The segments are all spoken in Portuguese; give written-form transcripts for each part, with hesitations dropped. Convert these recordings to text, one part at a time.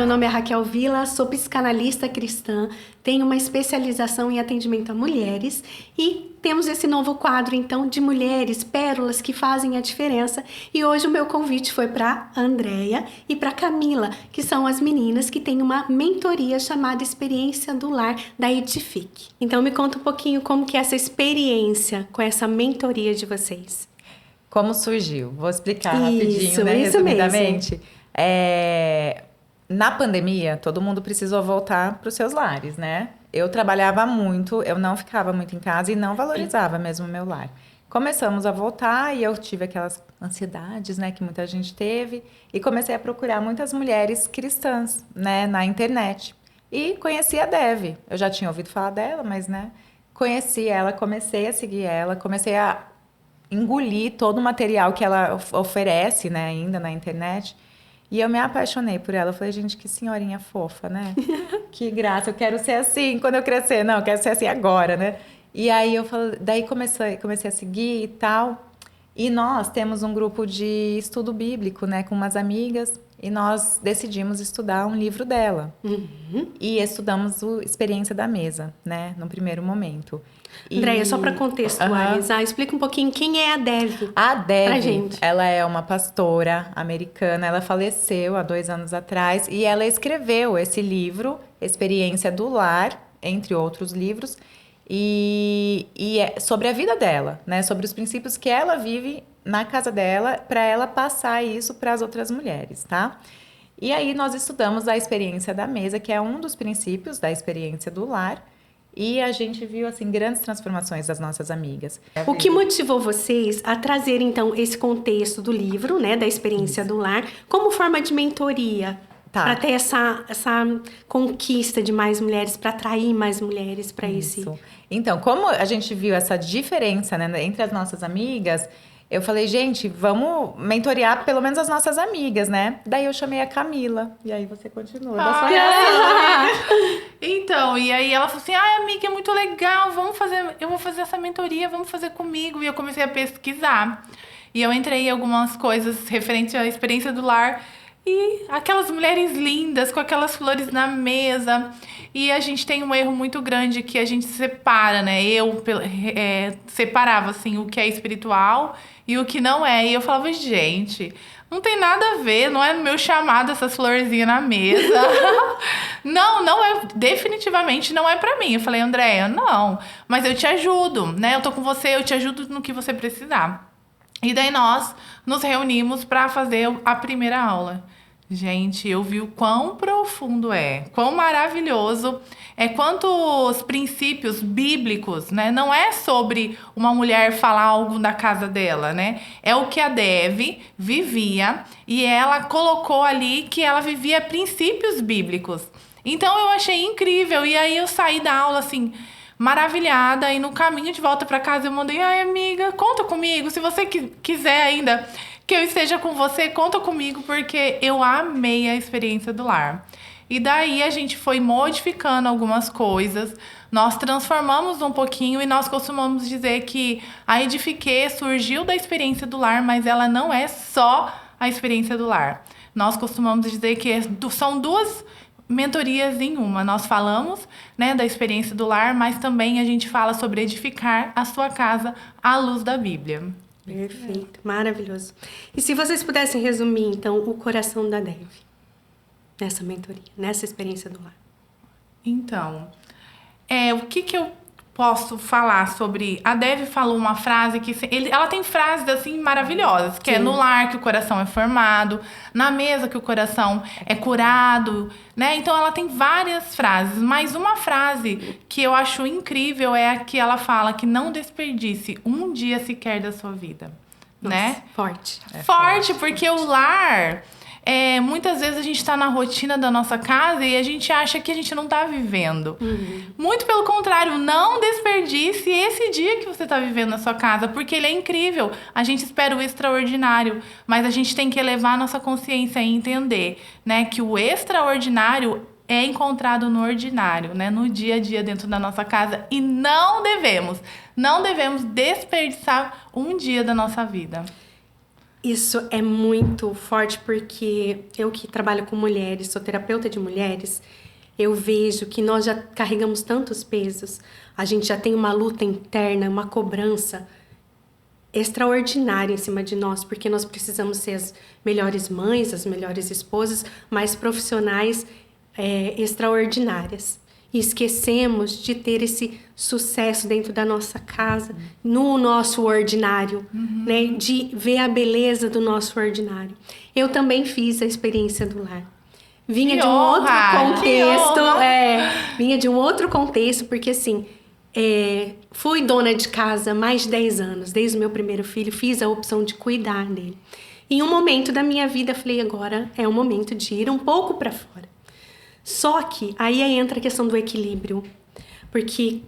meu nome é Raquel Vila, sou psicanalista cristã, tenho uma especialização em atendimento a mulheres e temos esse novo quadro, então, de mulheres, pérolas que fazem a diferença. E hoje o meu convite foi para a Andréia e para a Camila, que são as meninas que têm uma mentoria chamada Experiência do Lar da Edifique. Então, me conta um pouquinho como que é essa experiência com essa mentoria de vocês. Como surgiu? Vou explicar rapidinho, né? Isso Resumidamente. Na pandemia, todo mundo precisou voltar para os seus lares, né? Eu trabalhava muito, eu não ficava muito em casa e não valorizava mesmo o meu lar. Começamos a voltar e eu tive aquelas ansiedades, né, que muita gente teve, e comecei a procurar muitas mulheres cristãs, né, na internet. E conheci a Dev. Eu já tinha ouvido falar dela, mas, né, conheci ela, comecei a seguir ela, comecei a engolir todo o material que ela oferece, né, ainda na internet. E eu me apaixonei por ela. Eu falei, gente, que senhorinha fofa, né? Que graça, eu quero ser assim quando eu crescer. Não, eu quero ser assim agora, né? E aí eu falei, daí comecei a seguir e tal. E nós temos um grupo de estudo bíblico, né, com umas amigas, e nós decidimos estudar um livro dela. E estudamos o Experiência da Mesa, né, no primeiro momento. Andréia, só para contextualizar, explica um pouquinho quem é a Dev. A Dev, pra gente. ela é uma pastora americana, ela faleceu há 2 anos atrás e ela escreveu esse livro, Experiência do Lar, entre outros livros, e é sobre a vida dela, né? Sobre os princípios que ela vive na casa dela, para ela passar isso para as outras mulheres, tá? E aí nós estudamos a experiência da mesa, que é um dos princípios da experiência do lar, e a gente viu, assim, grandes transformações das nossas amigas. O que motivou vocês a trazer, então, esse contexto do livro, né, da experiência do lar, como forma de mentoria? Tá. Para ter essa conquista de mais mulheres, para atrair mais mulheres para esse... Então, como a gente viu essa diferença, né, entre as nossas amigas, eu falei, gente, vamos mentorear pelo menos as nossas amigas, né? Daí eu chamei a Camila. E aí você continua. Então, e aí ela falou assim, amiga, é muito legal, eu vou fazer essa mentoria, vamos fazer comigo. E eu comecei a pesquisar. E eu entrei em algumas coisas referentes à experiência do lar. E aquelas mulheres lindas, com aquelas flores na mesa. E a gente tem um erro muito grande que a gente separa, né? Eu separava, assim, o que é espiritual e o que não é. E eu falava, gente, não tem nada a ver, não é no meu chamado essas florzinhas na mesa. Não é, definitivamente não é pra mim. Eu falei, Andréia, não, mas eu te ajudo, né? Eu tô com você, eu te ajudo no que você precisar. E daí nós nos reunimos para fazer a primeira aula. Gente, eu vi o quão profundo quão maravilhoso quantos princípios bíblicos, né? Não é sobre uma mulher falar algo da casa dela, né? É o que a Dev vivia e ela colocou ali que ela vivia princípios bíblicos. Então eu achei incrível e aí eu saí da aula assim maravilhada e no caminho de volta para casa eu mandei, amiga, conta comigo, se você quiser ainda que eu esteja com você, conta comigo, porque eu amei a experiência do lar. E daí a gente foi modificando algumas coisas, nós transformamos um pouquinho e nós costumamos dizer que a Edifique surgiu da experiência do lar, mas ela não é só a experiência do lar. Nós costumamos dizer que são 2 mentorias em uma. Nós falamos, né, da experiência do lar, mas também a gente fala sobre edificar a sua casa à luz da Bíblia. Perfeito, maravilhoso. E se vocês pudessem resumir, então, o coração da Dev nessa mentoria, nessa experiência do lar? Então, o que eu posso falar sobre... A Dev falou uma frase que... Ela tem frases, assim, maravilhosas. Que é no lar que o coração é formado, na mesa que o coração é curado, né? Então, ela tem várias frases. Mas uma frase que eu acho incrível é a que ela fala que não desperdice um dia sequer da sua vida. Nossa, né? Forte. Forte, porque o lar... muitas vezes a gente está na rotina da nossa casa e a gente acha que a gente não está vivendo. Muito pelo contrário, não desperdice esse dia que você está vivendo na sua casa, porque ele é incrível. A gente espera o extraordinário, mas a gente tem que elevar a nossa consciência e entender, né, que o extraordinário é encontrado no ordinário, né, no dia a dia dentro da nossa casa, e não devemos desperdiçar um dia da nossa vida. Isso é muito forte porque eu que trabalho com mulheres, sou terapeuta de mulheres, eu vejo que nós já carregamos tantos pesos, a gente já tem uma luta interna, uma cobrança extraordinária em cima de nós, porque nós precisamos ser as melhores mães, as melhores esposas, mais profissionais extraordinárias. E esquecemos de ter esse sucesso dentro da nossa casa, no nosso ordinário, né? De ver a beleza do nosso ordinário. Eu também fiz a experiência do lar. Vinha de um outro contexto, vinha de um outro contexto, porque assim, fui dona de casa mais de 10 anos, desde o meu primeiro filho, fiz a opção de cuidar dele. Em um momento da minha vida, falei, agora é o momento de ir um pouco para fora. Só que aí entra a questão do equilíbrio, porque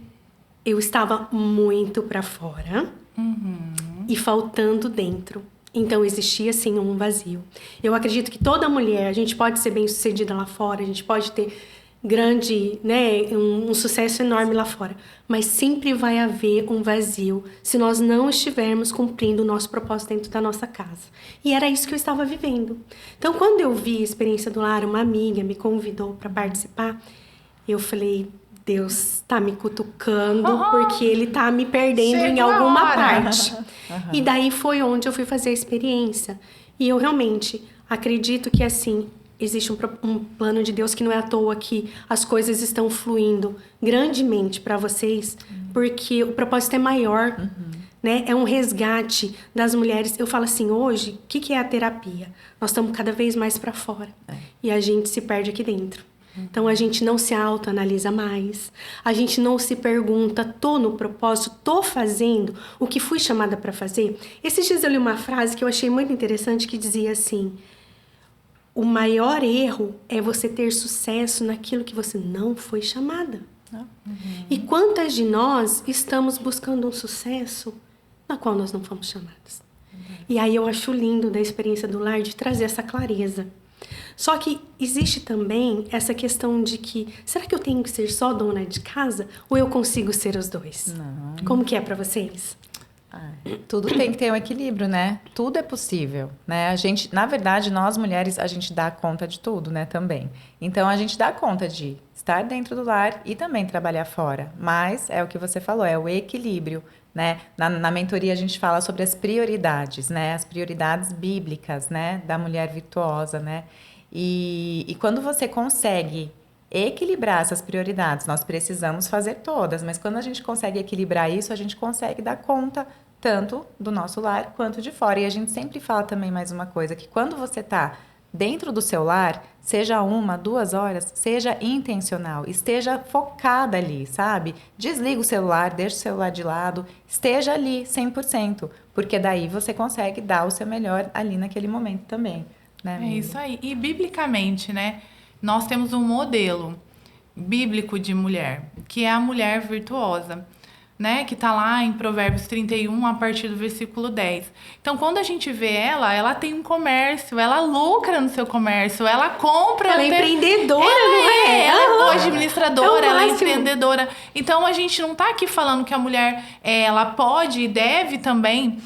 eu estava muito para fora e faltando dentro. Então existia sim um vazio. Eu acredito que toda mulher, a gente pode ser bem-sucedida lá fora, a gente pode ter grande, né, um sucesso enorme lá fora, mas sempre vai haver um vazio se nós não estivermos cumprindo o nosso propósito dentro da nossa casa. E era isso que eu estava vivendo. Então, quando eu vi a experiência do lar, uma amiga me convidou para participar, eu falei, Deus está me cutucando porque Ele está me perdendo em alguma parte. E daí foi onde eu fui fazer a experiência. E eu realmente acredito que assim, existe um plano de Deus que não é à toa que as coisas estão fluindo grandemente para vocês, porque o propósito é maior, né? É um resgate das mulheres. Eu falo assim, hoje, o que é a terapia? Nós estamos cada vez mais para fora e a gente se perde aqui dentro. Então, a gente não se autoanalisa mais, a gente não se pergunta, tô no propósito, tô fazendo o que fui chamada para fazer? Esses dias eu li uma frase que eu achei muito interessante que dizia assim, o maior erro é você ter sucesso naquilo que você não foi chamada. E quantas de nós estamos buscando um sucesso na qual nós não fomos chamadas? E aí eu acho lindo da experiência do lar de trazer essa clareza. Só que existe também essa questão de que, será que eu tenho que ser só dona de casa ou eu consigo ser os dois? Não. Como que é para vocês? Tudo tem que ter um equilíbrio, né? Tudo é possível, né? A gente, na verdade, nós mulheres, a gente dá conta de tudo, né? Também. Então, a gente dá conta de estar dentro do lar e também trabalhar fora. Mas, é o que você falou, é o equilíbrio, né? Na mentoria, a gente fala sobre as prioridades, né? As prioridades bíblicas, né? Da mulher virtuosa, né? E quando você consegue equilibrar essas prioridades, nós precisamos fazer todas, mas quando a gente consegue equilibrar isso, a gente consegue dar conta tanto do nosso lar quanto de fora. E a gente sempre fala também mais uma coisa, que quando você está dentro do seu lar, seja 1, 2 horas, seja intencional, esteja focada ali, sabe? Desliga o celular, deixa o celular de lado, esteja ali 100%, porque daí você consegue dar o seu melhor ali naquele momento também, né? É isso aí. E biblicamente, né? Nós temos um modelo bíblico de mulher, que é a mulher virtuosa, né? Que tá lá em Provérbios 31, a partir do versículo 10. Então, quando a gente vê ela tem um comércio, ela lucra no seu comércio, ela compra... Ela é empreendedora, não é? Ela é boa administradora, ela é máximo. empreendedora. Então, a gente não tá aqui falando que a mulher, ela pode e deve também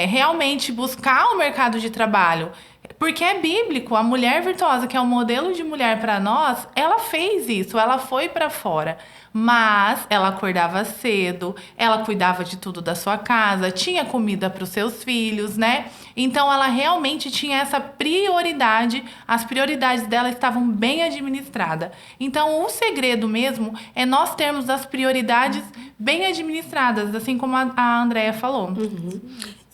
realmente buscar o mercado de trabalho. Porque é bíblico, a mulher virtuosa, que é o modelo de mulher para nós, ela fez isso, ela foi para fora. Mas ela acordava cedo, ela cuidava de tudo da sua casa, tinha comida para os seus filhos, né? Então ela realmente tinha essa prioridade, as prioridades dela estavam bem administradas. Então o segredo mesmo é nós termos as prioridades bem administradas, assim como a Andrea falou.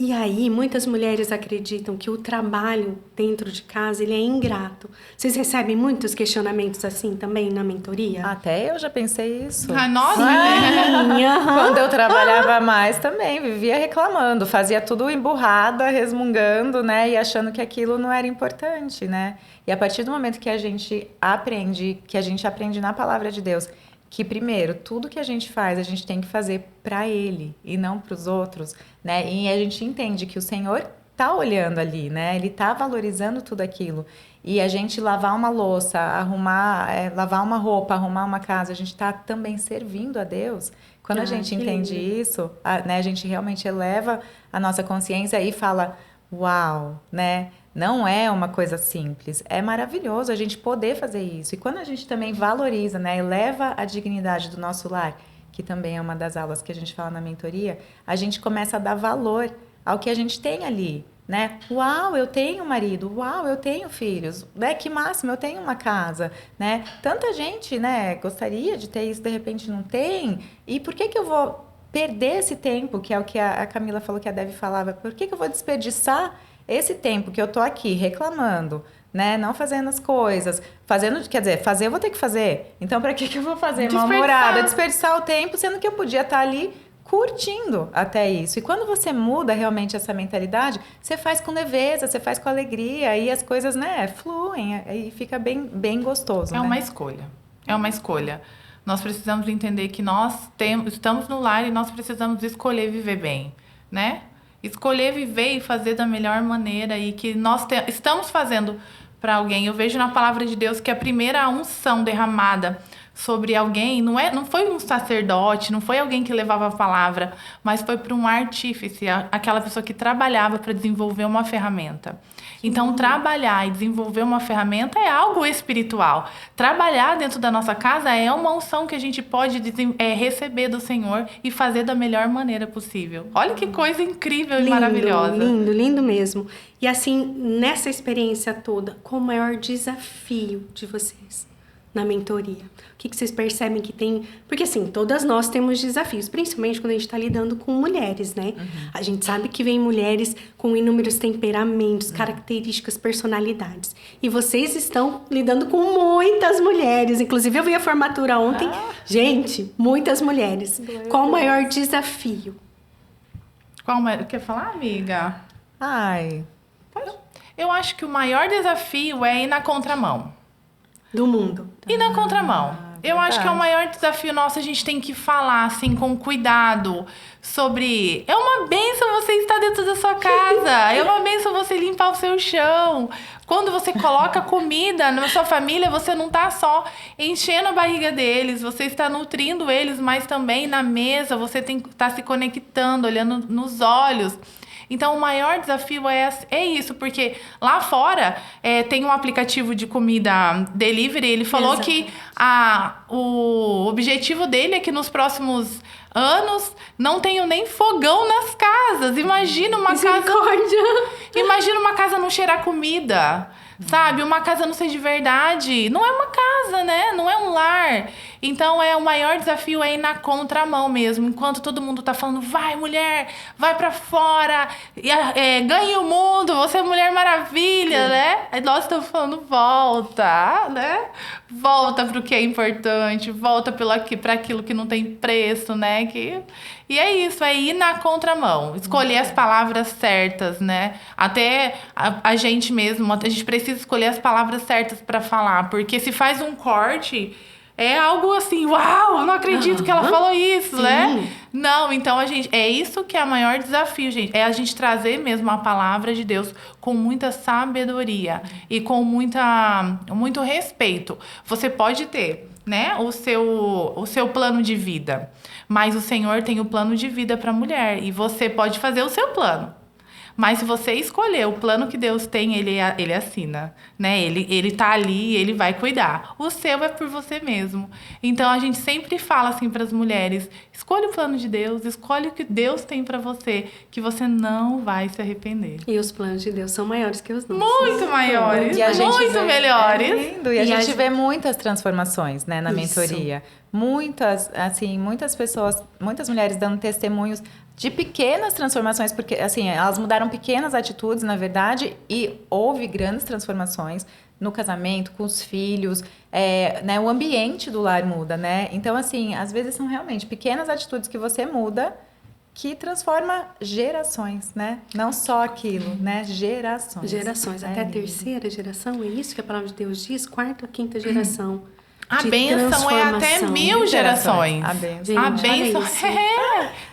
E aí, muitas mulheres acreditam que o trabalho dentro de casa, ele é ingrato. Vocês recebem muitos questionamentos assim também na mentoria? Até eu já pensei isso. Nossa, Quando eu trabalhava mais também, vivia reclamando, fazia tudo emburrada, resmungando, né? E achando que aquilo não era importante, né? E a partir do momento que a gente aprende na palavra de Deus, que primeiro, tudo que a gente faz, a gente tem que fazer para Ele e não para os outros, né? E a gente entende que o Senhor tá olhando ali, né? Ele tá valorizando tudo aquilo. E a gente lavar uma louça, lavar uma roupa, arrumar uma casa, a gente tá também servindo a Deus. Quando a gente entende isso, né? A gente realmente eleva a nossa consciência e fala, uau, né? Não é uma coisa simples. É maravilhoso a gente poder fazer isso. E quando a gente também valoriza, né, eleva a dignidade do nosso lar, que também é uma das aulas que a gente fala na mentoria, a gente começa a dar valor ao que a gente tem ali, né? Uau, eu tenho marido, uau, eu tenho filhos, né? Que máximo, eu tenho uma casa, né? Tanta gente, né, gostaria de ter isso, de repente não tem. E por que eu vou perder esse tempo, que é o que a Camila falou, que a Devi falava, por que eu vou desperdiçar esse tempo que eu tô aqui reclamando, né? Não fazendo as coisas, fazendo, quer dizer, fazer eu vou ter que fazer. Então, para que eu vou fazer mal-humorada? Desperdiçar o tempo, sendo que eu podia estar ali curtindo até isso. E quando você muda realmente essa mentalidade, você faz com leveza, você faz com alegria, e as coisas, né, fluem, e fica bem, bem gostoso, É né? uma escolha. É uma escolha. Nós precisamos entender que estamos no lar e nós precisamos escolher viver bem, né? Escolher viver e fazer da melhor maneira e que nós estamos fazendo para alguém. Eu vejo na palavra de Deus que a primeira unção derramada sobre alguém não foi um sacerdote, não foi alguém que levava a palavra, mas foi para um artífice, aquela pessoa que trabalhava para desenvolver uma ferramenta. Então, trabalhar e desenvolver uma ferramenta é algo espiritual. Trabalhar dentro da nossa casa é uma unção que a gente pode receber do Senhor e fazer da melhor maneira possível. Olha que coisa incrível e maravilhosa. Lindo, lindo mesmo. E assim, nessa experiência toda, qual o maior desafio de vocês na mentoria? O que vocês percebem que tem? Porque assim, todas nós temos desafios, principalmente quando a gente está lidando com mulheres, né? A gente sabe que vem mulheres com inúmeros temperamentos, características, personalidades. E vocês estão lidando com muitas mulheres. Inclusive, eu vi a formatura ontem. Gente, muitas mulheres. Qual o maior desafio? Quer falar, amiga? Ai, Eu acho que o maior desafio é ir na contramão. Do mundo. E na contramão. Eu acho que é o maior desafio nosso, a gente tem que falar, assim, com cuidado sobre... É uma bênção você estar dentro da sua casa. É uma bênção você limpar o seu chão. Quando você coloca comida na sua família, você não está só enchendo a barriga deles, você está nutrindo eles, mas também na mesa você está se conectando, olhando nos olhos. Então, o maior desafio é isso, porque lá fora tem um aplicativo de comida delivery, ele falou que o objetivo dele é que nos próximos anos não tenham nem fogão nas casas. Imagina uma casa não cheirar comida, sabe? Uma casa não ser de verdade. Não é uma casa, né? Não é um lar. Então, o maior desafio é ir na contramão mesmo. Enquanto todo mundo tá falando, vai, mulher, vai pra fora, ganhe o mundo, você é Mulher Maravilha, né? Aí nós estamos falando, volta, né? Volta pro que é importante, volta para aquilo que não tem preço, né? E é isso, é ir na contramão, escolher as palavras certas, né? Até a gente mesmo, a gente precisa escolher as palavras certas para falar, porque se faz um corte... É algo assim, uau, não acredito que ela falou isso, né? Não, então é isso que é o maior desafio, gente. É a gente trazer mesmo a palavra de Deus com muita sabedoria e com muito respeito. Você pode ter, né, o seu plano de vida, mas o Senhor tem o plano de vida para a mulher e você pode fazer o seu plano. Mas se você escolher o plano que Deus tem, ele assina, né? Ele tá ali, ele vai cuidar. O seu é por você mesmo. Então, a gente sempre fala assim para as mulheres, escolha o plano de Deus, escolhe o que Deus tem para você, que você não vai se arrepender. E os planos de Deus são maiores que os nossos. Muito maiores, muito melhores. É lindo. E a gente vê muitas transformações, né, na mentoria. Muitas pessoas, muitas mulheres dando testemunhos de pequenas transformações, porque assim, elas mudaram pequenas atitudes, na verdade, e houve grandes transformações no casamento, com os filhos, né, o ambiente do lar muda, né? Então, assim, às vezes são realmente pequenas atitudes que você muda que transforma gerações, né? Não só aquilo, né? Gerações. Até a terceira geração, é isso que a palavra de Deus diz? Quarta ou quinta geração. A de bênção é até transformação. 1000 gerações. A bênção. Gente, A olha bênção isso.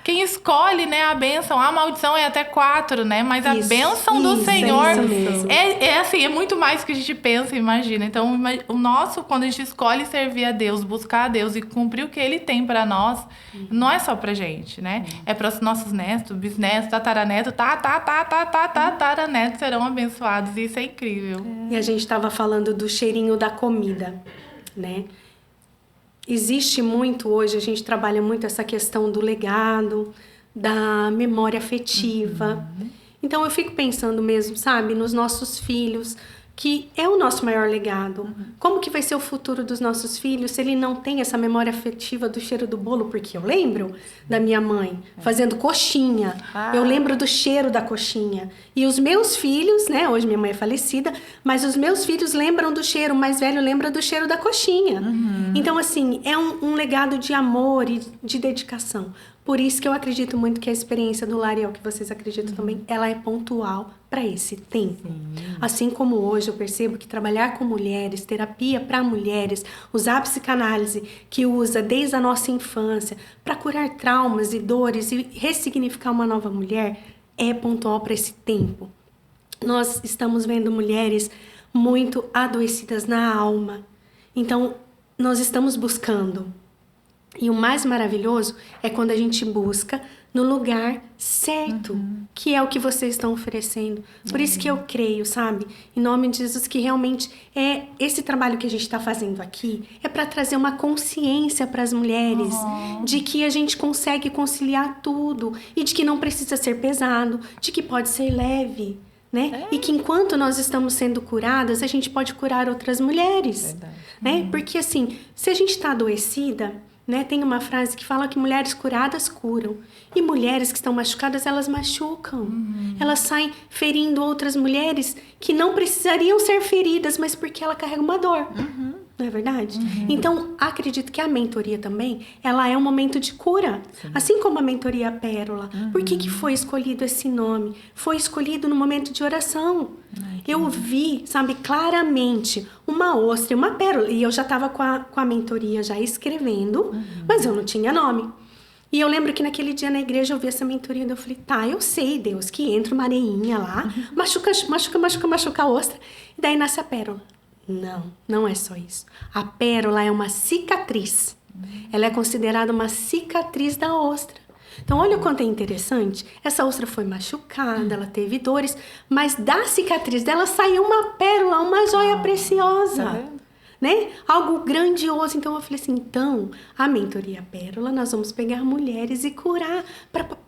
quem escolhe, né, a bênção, a maldição é até 4, né? Mas a Isso, bênção do isso, Senhor isso mesmo. é assim, é muito mais do que a gente pensa e imagina. Então, o nosso, quando a gente escolhe servir a Deus, buscar a Deus e cumprir o que Ele tem pra nós, não é só pra gente, né? É para os nossos netos, bisnetos, tataranetos, tataranetos serão abençoados. E isso é incrível. E a gente estava falando do cheirinho da comida, né? Existe muito hoje, a gente trabalha muito essa questão do legado, da memória afetiva. Então eu fico pensando mesmo, sabe, nos nossos filhos, que é o nosso maior legado. Como que vai ser o futuro dos nossos filhos se ele não tem essa memória afetiva do cheiro do bolo? Porque eu lembro da minha mãe fazendo coxinha. Eu lembro do cheiro da coxinha. E os meus filhos, né? Hoje minha mãe é falecida, mas os meus filhos lembram do cheiro, o mais velho lembra do cheiro da coxinha. Então, assim, é um legado de amor e de dedicação. Por isso que eu acredito muito que a experiência do lar, e é o que vocês acreditam também, ela é pontual para esse tempo. Assim como hoje eu percebo que trabalhar com mulheres, terapia para mulheres, usar a psicanálise que usa desde a nossa infância para curar traumas e dores e ressignificar uma nova mulher, é pontual para esse tempo. Nós estamos vendo mulheres muito adoecidas na alma. Então, nós estamos buscando. E o mais maravilhoso é quando a gente busca no lugar certo, que é o que vocês estão oferecendo. Por isso que eu creio, sabe? Em nome de Jesus, que realmente é esse trabalho que a gente está fazendo aqui é para trazer uma consciência para as mulheres de que a gente consegue conciliar tudo e de que não precisa ser pesado, de que pode ser leve. Né? E que enquanto nós estamos sendo curadas, a gente pode curar outras mulheres. Né? Porque assim, se a gente está adoecida, né, tem uma frase que fala que mulheres curadas curam. E mulheres que estão machucadas, elas machucam. Elas saem ferindo outras mulheres que não precisariam ser feridas, mas porque ela carrega uma dor. Não é verdade? Então, acredito que a mentoria também, ela é um momento de cura. Assim como a mentoria Pérola. Por que foi escolhido esse nome? Foi escolhido no momento de oração. Eu vi, sabe, claramente uma ostra e uma pérola. E eu já estava com a mentoria já escrevendo, mas eu não tinha nome. E eu lembro que naquele dia na igreja eu vi essa mentoria e eu falei, tá, eu sei, Deus, que entra uma areinha lá, machuca a ostra, e daí nasce a pérola. Não, não é só isso. A pérola é uma cicatriz. Ela é considerada uma cicatriz da ostra. Então, olha o quanto é interessante. Essa ostra foi machucada, ela teve dores, mas da cicatriz dela saiu uma pérola, uma joia preciosa. Tá vendo? Né? Algo grandioso. Então eu falei assim, então a mentoria Pérola, nós vamos pegar mulheres e curar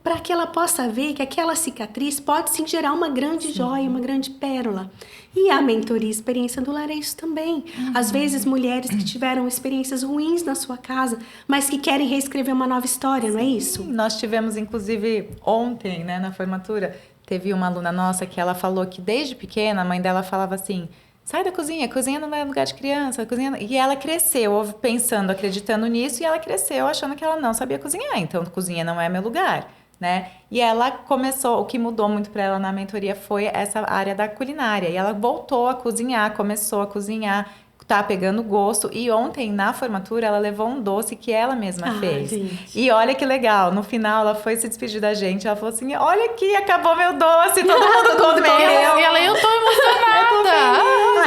para que ela possa ver que aquela cicatriz pode sim gerar uma grande joia, uma grande pérola. E a mentoria Experiência do Lar é isso também. Às vezes mulheres que tiveram experiências ruins na sua casa, mas que querem reescrever uma nova história, não é isso? Nós tivemos, inclusive, ontem, né, na formatura, teve uma aluna nossa que ela falou que desde pequena a mãe dela falava assim, sai da cozinha, cozinha não é lugar de criança, cozinha não... E ela cresceu pensando, acreditando nisso, e ela cresceu achando que ela não sabia cozinhar, então cozinha não é meu lugar, né? E ela começou, o que mudou muito para ela na mentoria foi essa área da culinária, e ela voltou a cozinhar, começou a cozinhar, tá pegando gosto, e ontem na formatura ela levou um doce que ela mesma fez. Gente. E olha que legal, no final ela foi se despedir da gente, ela falou assim, olha aqui, acabou meu doce, todo mundo comeu. E ela, eu tô emocionada.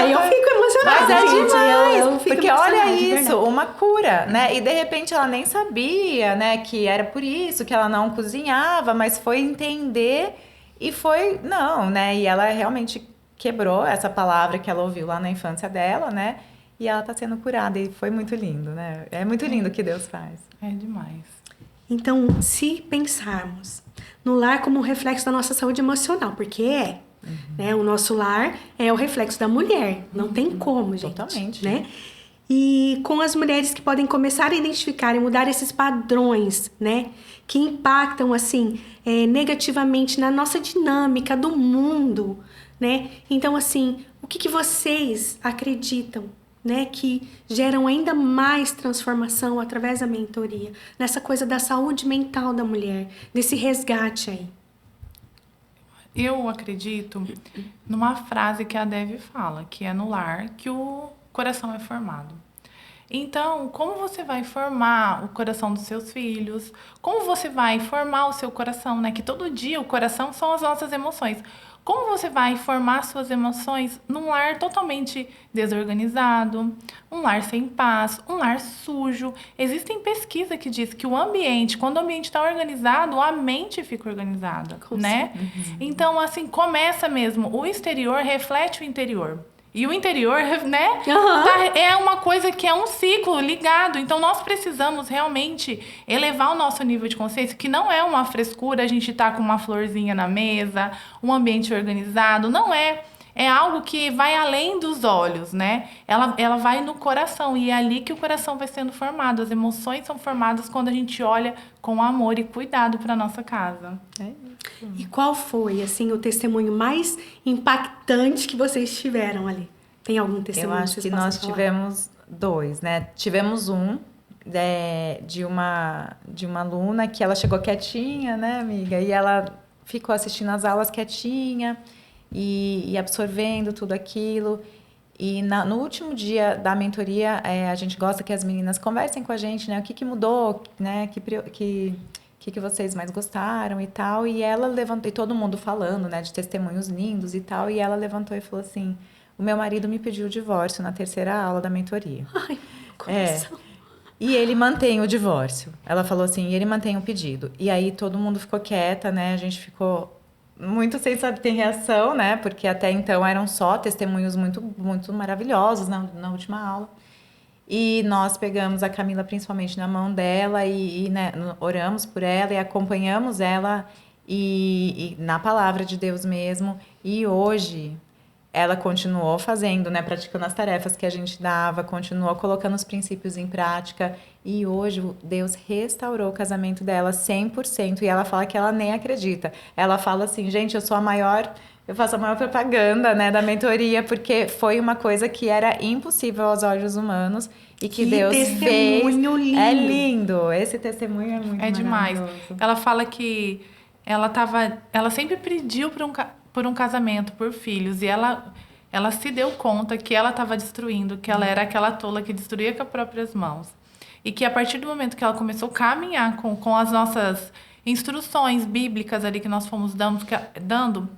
Eu fico emocionada. Mas é demais, eu fico porque olha isso, verdade. uma cura, né? E de repente ela nem sabia, né, que era por isso que ela não cozinhava, mas foi entender e foi, não, né? E ela realmente quebrou essa palavra que ela ouviu lá na infância dela, né? E ela tá sendo curada e foi muito lindo, né? É muito lindo o que Deus faz. É demais. Então, se pensarmos no lar como um reflexo da nossa saúde emocional, porque né? O nosso lar é o reflexo da mulher, não tem como, gente. Totalmente. Né? E com as mulheres que podem começar a identificar e mudar esses padrões, né? Que impactam, assim, negativamente na nossa dinâmica do mundo, né? Então, assim, o que vocês acreditam, né, que geram ainda mais transformação através da mentoria, nessa coisa da saúde mental da mulher, desse resgate aí? Eu acredito numa frase que a Dev fala, que é no lar que o coração é formado. Então, como você vai formar o coração dos seus filhos? Como você vai formar o seu coração, né? Que todo dia o coração são as nossas emoções. Como você vai formar suas emoções num lar totalmente desorganizado, um lar sem paz, um lar sujo? Existem pesquisas que diz que o ambiente, quando o ambiente está organizado, a mente fica organizada, né? Então, assim, começa mesmo. O exterior reflete o interior. E o interior, né, é uma coisa que é um ciclo ligado. Então, nós precisamos realmente elevar o nosso nível de consciência, que não é uma frescura a gente estar com uma florzinha na mesa, um ambiente organizado. Não é. É algo que vai além dos olhos, né? Ela vai no coração. E é ali que o coração vai sendo formado. As emoções são formadas quando a gente olha com amor e cuidado para nossa casa. E qual foi, assim, o testemunho mais impactante que vocês tiveram ali? Tem algum testemunho? Eu acho que nós tivemos 2, né? Tivemos um de uma aluna que ela chegou quietinha, né, amiga? E ela ficou assistindo as aulas quietinha e absorvendo tudo aquilo. E no último dia da mentoria, a gente gosta que as meninas conversem com a gente, né? O que mudou, né? Que vocês mais gostaram e tal. E ela levantou, e todo mundo falando, né, de testemunhos lindos e tal. E ela levantou e falou assim: o meu marido me pediu o divórcio na terceira aula da mentoria. Ai, coração. E ele mantém o divórcio. Ela falou assim, e ele mantém o pedido. E aí todo mundo ficou quieta, né? A gente ficou muito sem saber ter reação, né? Porque até então eram só testemunhos muito, muito maravilhosos na última aula. E nós pegamos a Camila principalmente na mão dela né, oramos por ela e acompanhamos ela e na palavra de Deus mesmo. E hoje ela continuou fazendo, né, praticando as tarefas que a gente dava, continuou colocando os princípios em prática. E hoje Deus restaurou o casamento dela 100%. E ela fala que ela nem acredita. Ela fala assim, gente, eu faço a maior propaganda, né, da mentoria, porque foi uma coisa que era impossível aos olhos humanos e que Deus fez. Lindo. É lindo. Esse testemunho é muito demais. Ela fala que ela sempre pediu por um casamento, por filhos, e ela se deu conta que ela estava destruindo, que ela era aquela tola que destruía com as próprias mãos. E que a partir do momento que ela começou a caminhar com as nossas instruções bíblicas ali que nós fomos dando,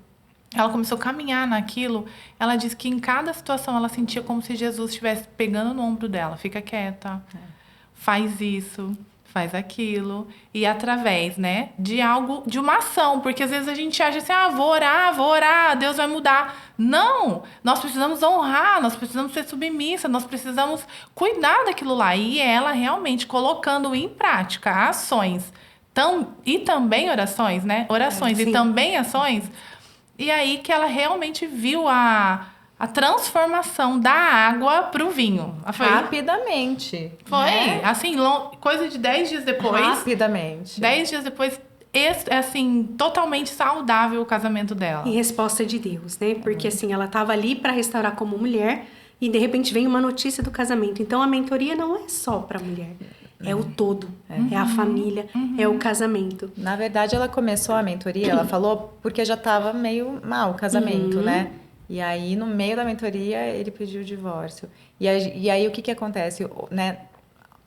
ela começou a caminhar naquilo. Ela disse que em cada situação ela sentia como se Jesus estivesse pegando no ombro dela. Fica quieta, faz isso, faz aquilo. E através, né, de uma ação. Porque às vezes a gente acha assim, vou orar, Deus vai mudar. Não! Nós precisamos honrar, nós precisamos ser submissa, nós precisamos cuidar daquilo lá. E ela realmente colocando em prática ações e também orações, né? Orações e também ações. E aí que ela realmente viu a transformação da água para o vinho. Rapidamente. Foi, né? assim, coisa de 10 dias depois. Rapidamente. 10 dias depois, assim, totalmente saudável o casamento dela. E resposta de Deus, né? Porque, assim, ela estava ali para restaurar como mulher e, de repente, vem uma notícia do casamento. Então, a mentoria não é só para a mulher. É o todo, é a família, é o casamento. Na verdade, ela começou a mentoria, ela falou, porque já estava meio mal o casamento, né? E aí, no meio da mentoria, ele pediu o divórcio. E aí, o que acontece? Né?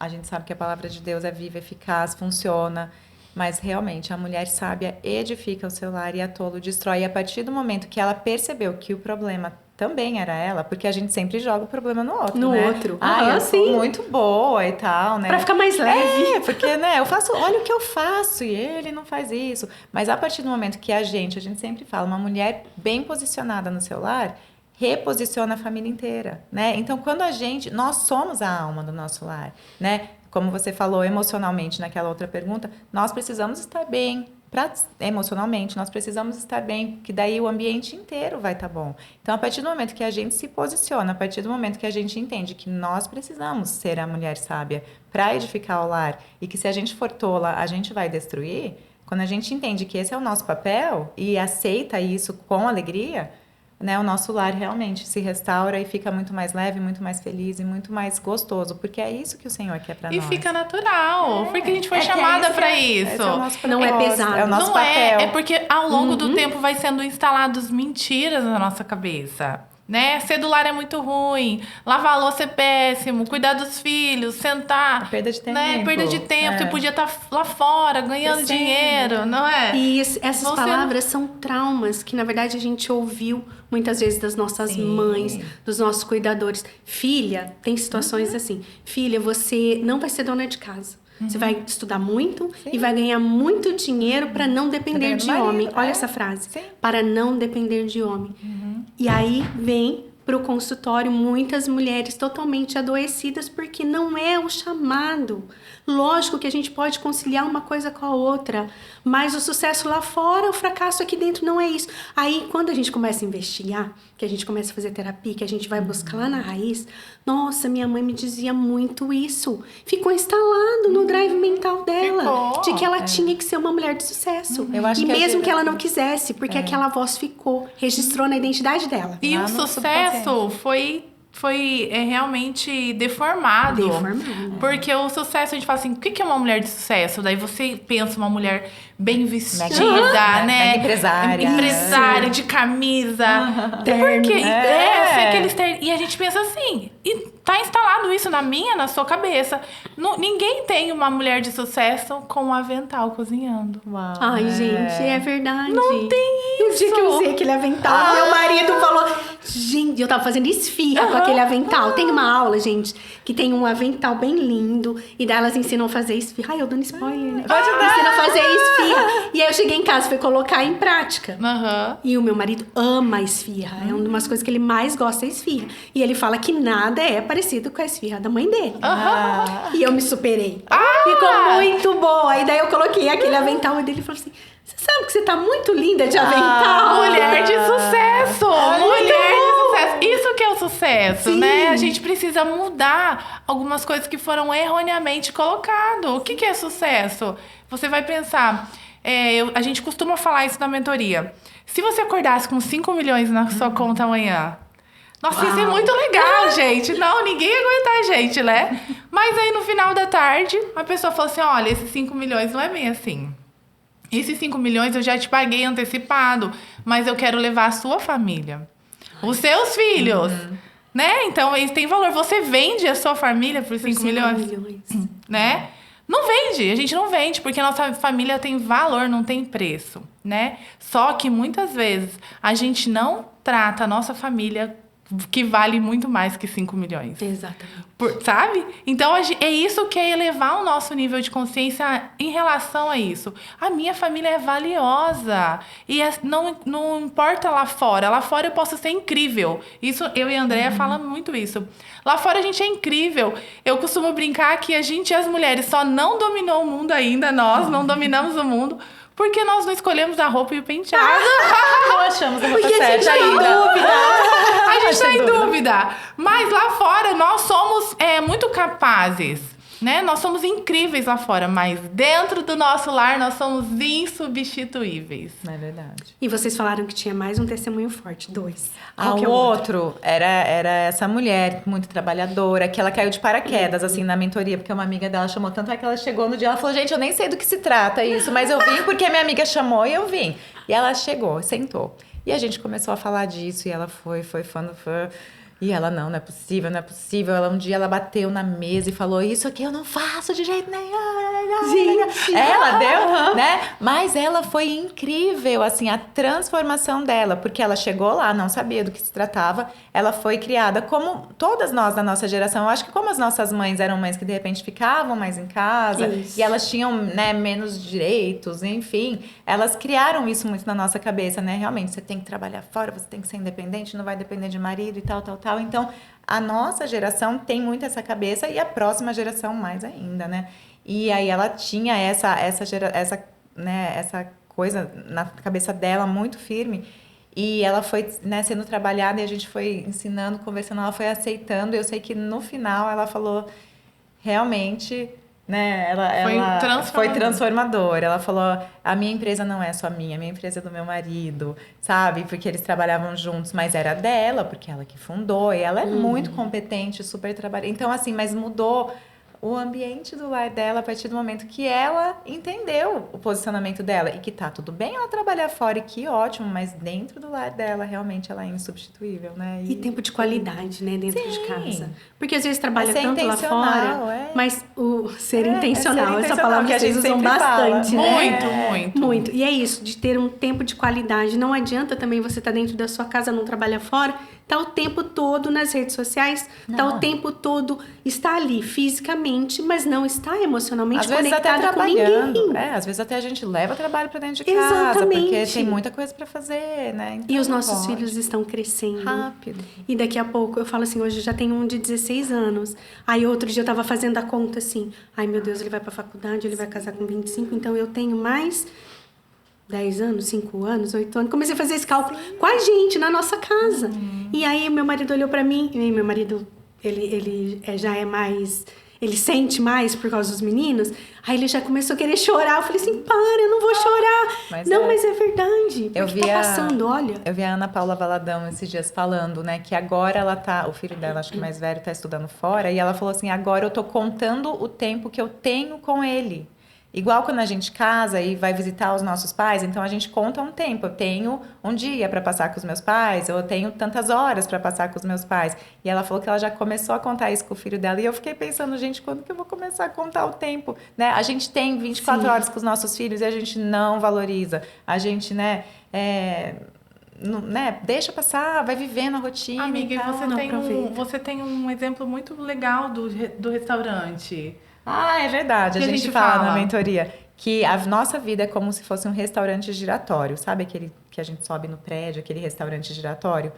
A gente sabe que a palavra de Deus é viva, eficaz, funciona, mas realmente a mulher sábia edifica o seu lar e a tolo destrói. E a partir do momento que ela percebeu que o problema também era ela, porque a gente sempre joga o problema no outro, no né? outro. Eu sou muito boa e tal, né? Pra ficar mais leve. Porque, né, olha o que eu faço e ele não faz isso. Mas a partir do momento que a gente sempre fala, uma mulher bem posicionada no seu lar, reposiciona a família inteira, né? Então, nós somos a alma do nosso lar, né? Como você falou emocionalmente naquela outra pergunta, nós precisamos estar bem. Emocionalmente, nós precisamos estar bem, que daí o ambiente inteiro vai estar bom. Então, a partir do momento que a gente se posiciona, a partir do momento que a gente entende que nós precisamos ser a mulher sábia para edificar o lar e que se a gente for tola, a gente vai destruir, quando a gente entende que esse é o nosso papel e aceita isso com alegria, né, o nosso lar realmente se restaura e fica muito mais leve, muito mais feliz e muito mais gostoso, porque é isso que o Senhor quer para nós. E fica natural, porque a gente foi chamada para isso. Esse é o nosso não é pesado. É o nosso não papel. É porque ao longo do tempo vai sendo instaladas mentiras na nossa cabeça. né? Cedular é muito ruim, lavar a louça é péssimo, cuidar dos filhos, sentar. Perda de tempo. Né? Perda de tempo. É. Você podia estar lá fora ganhando Crescendo. dinheiro, não é? E essas Você palavras são traumas que, na verdade, a gente ouviu muitas vezes das nossas Sim. mães, dos nossos cuidadores. Filha, tem situações assim. Filha, você não vai ser dona de casa. Você vai estudar muito e vai ganhar muito dinheiro para não depender Dependendo de do marido, homem. Olha é. essa frase. Sim. Para não depender de homem. E aí vem pro consultório muitas mulheres totalmente adoecidas porque não é o chamado. Lógico que a gente pode conciliar uma coisa com a outra, mas o sucesso lá fora, o fracasso aqui dentro não é isso. Aí, quando a gente começa a investigar, que a gente começa a fazer terapia, que a gente vai buscar lá na raiz, nossa, minha mãe me dizia muito isso. Ficou instalado no drive mental dela, Ficou. de que ela tinha que ser uma mulher de sucesso. Eu acho E que a mesmo que ela geração- não quisesse, porque aquela voz ficou, registrou na identidade dela. E Lá o no sucesso foi realmente deformado. Deformado. Porque o sucesso, a gente fala assim, o que é uma mulher de sucesso? Daí você pensa uma mulher bem vestida, Mega- né? mega empresária. Empresária, de camisa. Terno. Porque É. aqueles e a gente pensa assim, e tá instalado isso na sua cabeça. Ninguém tem uma mulher de sucesso com um avental cozinhando. Uau, Ai, gente, é verdade. Não tem E o dia que eu isso. usei aquele avental, meu marido falou... Gente, eu tava fazendo esfirra com aquele avental. Tem uma aula, gente, que tem um avental bem lindo. E daí elas ensinam a fazer esfirra. Ai, eu dando spoiler, né? Pode dar. Ensinam a fazer esfirra. E aí eu cheguei em casa, fui colocar em prática. Aham. E o meu marido ama esfirra. É uma das coisas que ele mais gosta, é esfirra. E ele fala que nada é parecido com a esfirra da mãe dele. E eu me superei. Ficou muito boa. E daí eu coloquei aquele avental e dele falou assim... Você sabe que você tá muito linda de avental. Mulher de sucesso! Mulher de sucesso! Isso que é o sucesso, Sim. né? A gente precisa mudar algumas coisas que foram erroneamente colocadas. O que é sucesso? Você vai pensar... a gente costuma falar isso na mentoria. Se você acordasse com 5 milhões na sua conta amanhã... Nossa, isso é muito legal, gente. Não, ninguém ia aguentar a gente, né? Mas aí, no final da tarde, a pessoa falou assim, olha, esses 5 milhões não é bem assim. Esses 5 milhões eu já te paguei antecipado, mas eu quero levar a sua família. Os seus filhos, né? Então, eles têm valor. Você vende a sua família por 5 milhões, né? Não vende, a gente não vende, porque a nossa família tem valor, não tem preço, né? Só que, muitas vezes, a gente não trata a nossa família que vale muito mais que 5 milhões. Exatamente. Sabe? Então, é isso que é elevar o nosso nível de consciência em relação a isso. A minha família é valiosa. E não importa lá fora. Lá fora eu posso ser incrível. Isso, eu e a Andréia falamos muito isso. Lá fora a gente é incrível. Eu costumo brincar que a gente, as mulheres, só não dominou o mundo ainda. Nós não dominamos o mundo. Porque nós não escolhemos a roupa e o penteado. Não achamos a roupa Porque a gente certa tá em ainda. dúvida. A gente tá em dúvida. Mas lá fora, nós somos muito capazes, né? Nós somos incríveis lá fora. Mas dentro do nosso lar, nós somos insubstituíveis. É verdade. E vocês falaram que tinha mais um testemunho forte, 2. Qual que é O o outro era essa mulher muito trabalhadora, que ela caiu de paraquedas, assim, na mentoria, porque uma amiga dela chamou. Tanto é que ela chegou no dia, ela falou, gente, eu nem sei do que se trata isso, mas eu vim porque minha amiga chamou e eu vim. E ela chegou, sentou. E a gente começou a falar disso, e ela foi fã. E ela, não é possível, não é possível. Um dia ela bateu na mesa e falou, isso aqui eu não faço de jeito nenhum. Gente! Ela deu, né? Mas ela foi incrível, assim, a transformação dela. Porque ela chegou lá, não sabia do que se tratava. Ela foi criada como todas nós da nossa geração. Eu acho que como as nossas mães eram mães que, de repente, ficavam mais em casa. Isso. E elas tinham, né, menos direitos, enfim. Elas criaram isso muito na nossa cabeça, né? Realmente, você tem que trabalhar fora, você tem que ser independente, não vai depender de marido e tal. Então, a nossa geração tem muito essa cabeça e a próxima geração mais ainda, né? E aí ela tinha essa coisa na cabeça dela muito firme e ela foi, né, sendo trabalhada e a gente foi ensinando, conversando, ela foi aceitando. E eu sei que no final ela falou realmente... Né? Foi transformadora. Ela falou, a minha empresa não é só minha empresa é do meu marido, sabe? Porque eles trabalhavam juntos, mas era dela, porque ela que fundou, e ela é muito competente, super trabalhadora. Então, assim, mas mudou o ambiente do lar dela a partir do momento que ela entendeu o posicionamento dela. E que tá tudo bem ela trabalhar fora, e que ótimo, mas dentro do lar dela, realmente, ela é insubstituível, né? E tempo de qualidade, né, dentro de Sim. casa. Porque às vezes trabalha ser tanto lá intencional, fora, mas o ser É intencional, ser essa intencional, palavra que a vocês gente usam sempre bastante, fala. né? Muito. E é isso, de ter um tempo de qualidade. Não adianta também você estar dentro da sua casa, não trabalha fora, tá o tempo todo nas redes sociais, tá o tempo todo, está ali fisicamente, mas não está emocionalmente Às vezes até conectada com trabalhando. ninguém. Às vezes até a gente leva trabalho pra dentro de casa, Exatamente. porque tem muita coisa pra fazer, né? Então E os não nossos pode. filhos estão crescendo. Rápido. E daqui a pouco, eu falo assim, hoje eu já tenho um de 16 anos. Aí outro dia eu tava fazendo a conta assim, ai meu Deus, ele vai pra faculdade, ele vai casar com 25, então eu tenho mais 10 anos, 5 anos, 8 anos. Comecei a fazer esse cálculo com a gente, na nossa casa. E aí meu marido olhou pra mim, e meu marido, ele já é mais... Ele sente mais por causa dos meninos. Aí ele já começou a querer chorar. Eu falei assim, para, eu não vou chorar. Mas mas é verdade. Eu Porque vi tá passando, olha. Eu vi a Ana Paula Valadão esses dias falando, né, que agora ela tá, o filho dela, acho que mais velho, tá estudando fora, e ela falou assim, agora eu tô contando o tempo que eu tenho com ele. Igual quando a gente casa e vai visitar os nossos pais, então a gente conta um tempo. Eu tenho um dia para passar com os meus pais, eu tenho tantas horas para passar com os meus pais. E ela falou que ela já começou a contar isso com o filho dela. E eu fiquei pensando, gente, quando que eu vou começar a contar o tempo? Né? A gente tem 24 horas com os nossos filhos e a gente não valoriza. A gente, deixa passar, vai vivendo a rotina. Amiga, e e tal. você tem um exemplo muito legal do restaurante. Ah, é verdade. A Que a gente gente fala fala? na mentoria que a nossa vida é como se fosse um restaurante giratório. Sabe aquele que a gente sobe no prédio, aquele restaurante giratório?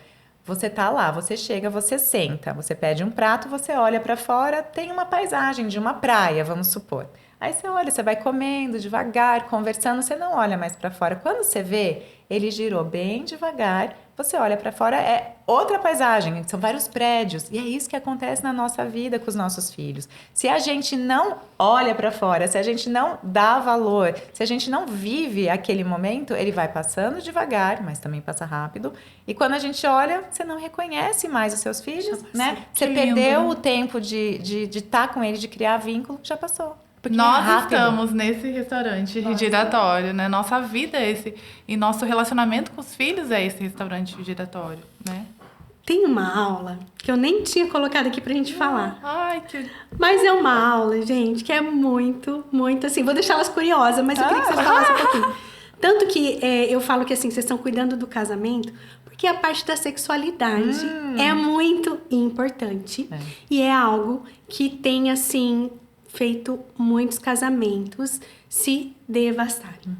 Você tá lá, você chega, você senta, você pede um prato, você olha pra fora, tem uma paisagem de uma praia, vamos supor. Aí você olha, você vai comendo devagar, conversando, você não olha mais pra fora. Quando você vê, ele girou bem devagar, você olha pra fora, é outra paisagem, são vários prédios. E é isso que acontece na nossa vida com os nossos filhos. Se a gente não olha pra fora, se a gente não dá valor, se a gente não vive aquele momento, ele vai passando devagar, mas também passa rápido. E quando a gente olha, você não reconhece mais os seus filhos, né? Você Que perdeu lindo. o tempo de estar com ele, de criar vínculo, já passou. Porque é Nós rápido. estamos nesse restaurante giratório, né? Nossa vida é esse. E nosso relacionamento com os filhos é esse restaurante giratório, né? Tem uma aula que eu nem tinha colocado aqui pra gente falar. Ai, que... Mas é uma aula, gente, que é muito, muito assim. Vou deixar elas curiosas, mas eu queria que vocês falassem um pouquinho. Tanto que eu falo que assim, vocês estão cuidando do casamento, porque a parte da sexualidade é muito importante. E é algo que tem, assim, feito muitos casamentos se devastarem.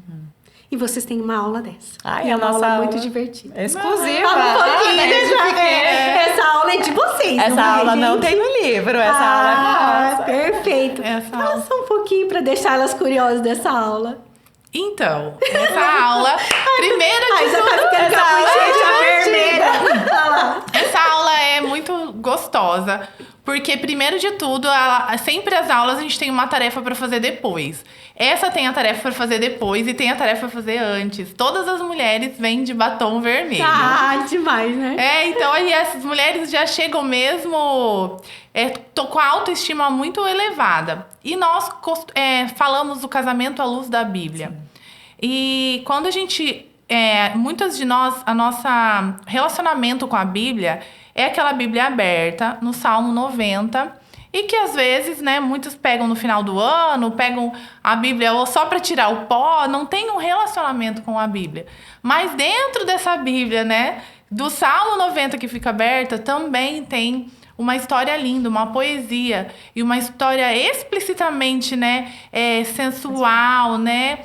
E vocês têm uma aula dessa. Ai, e é a uma nossa aula aula muito divertida. exclusiva. Fala um pouquinho, deixa essa aula é de vocês, Essa não é, aula não gente? tem no livro, essa aula é nossa. Perfeito. Essa Fala aula. só um pouquinho pra deixar elas curiosas dessa aula. Então, essa aula, primeiro de Ai, já tudo, tá ficando com a bochecha vermelha. Olha lá. essa aula é muito gostosa, porque primeiro de tudo, sempre as aulas a gente tem uma tarefa para fazer depois. Essa tem a tarefa para fazer depois e tem a tarefa para fazer antes. Todas as mulheres vêm de batom vermelho. Ah, demais, né? Então aí essas mulheres já chegam mesmo com a autoestima muito elevada. E nós falamos do casamento à luz da Bíblia. Sim. E quando a gente... muitas de nós, a nossa relacionamento com a Bíblia é aquela Bíblia aberta, no Salmo 90... E que às vezes, né, muitos pegam no final do ano, pegam a Bíblia ou só para tirar o pó, não tem um relacionamento com a Bíblia. Mas dentro dessa Bíblia, né, do Salmo 90 que fica aberta, também tem uma história linda, uma poesia e uma história explicitamente, né, sensual, né,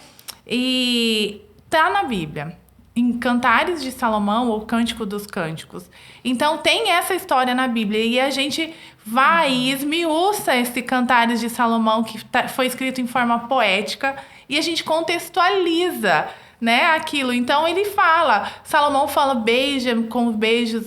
e tá na Bíblia. Em Cantares de Salomão ou Cântico dos Cânticos. Então tem essa história na Bíblia e a gente vai e esmiuça esse Cantares de Salomão que foi escrito em forma poética e a gente contextualiza, né, aquilo. Então ele fala, Salomão fala, beija com beijos,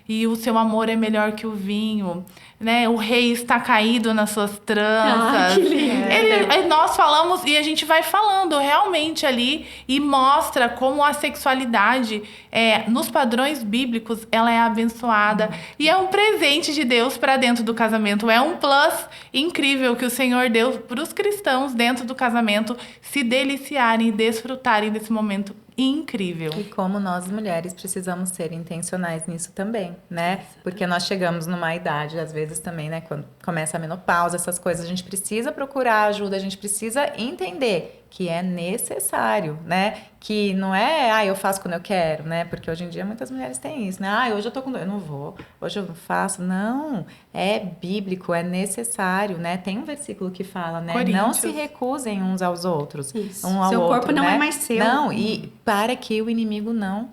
e o seu amor é melhor que o vinho. né? O rei está caído nas suas tranças. Que lindo. Nós falamos e a gente vai falando realmente ali e mostra como a sexualidade, nos padrões bíblicos, ela é abençoada e é um presente de Deus para dentro do casamento. É um plus incrível que o Senhor deu para os cristãos dentro do casamento se deliciarem e desfrutarem desse momento incrível. E como nós mulheres precisamos ser intencionais nisso também, né? Porque nós chegamos numa idade, às vezes também, né? Quando começa a menopausa, essas coisas, a gente precisa procurar ajuda, a gente precisa entender que é necessário, né? Que não é, eu faço quando eu quero, né? Porque hoje em dia muitas mulheres têm isso, né? Hoje eu tô com dor, eu não vou, hoje eu não faço. Não, é bíblico, é necessário, né? Tem um versículo que fala, né? Coríntios. Não se recusem uns aos outros. Isso. Um ao Seu outro, corpo não né? é mais seu. Não, e para que o inimigo não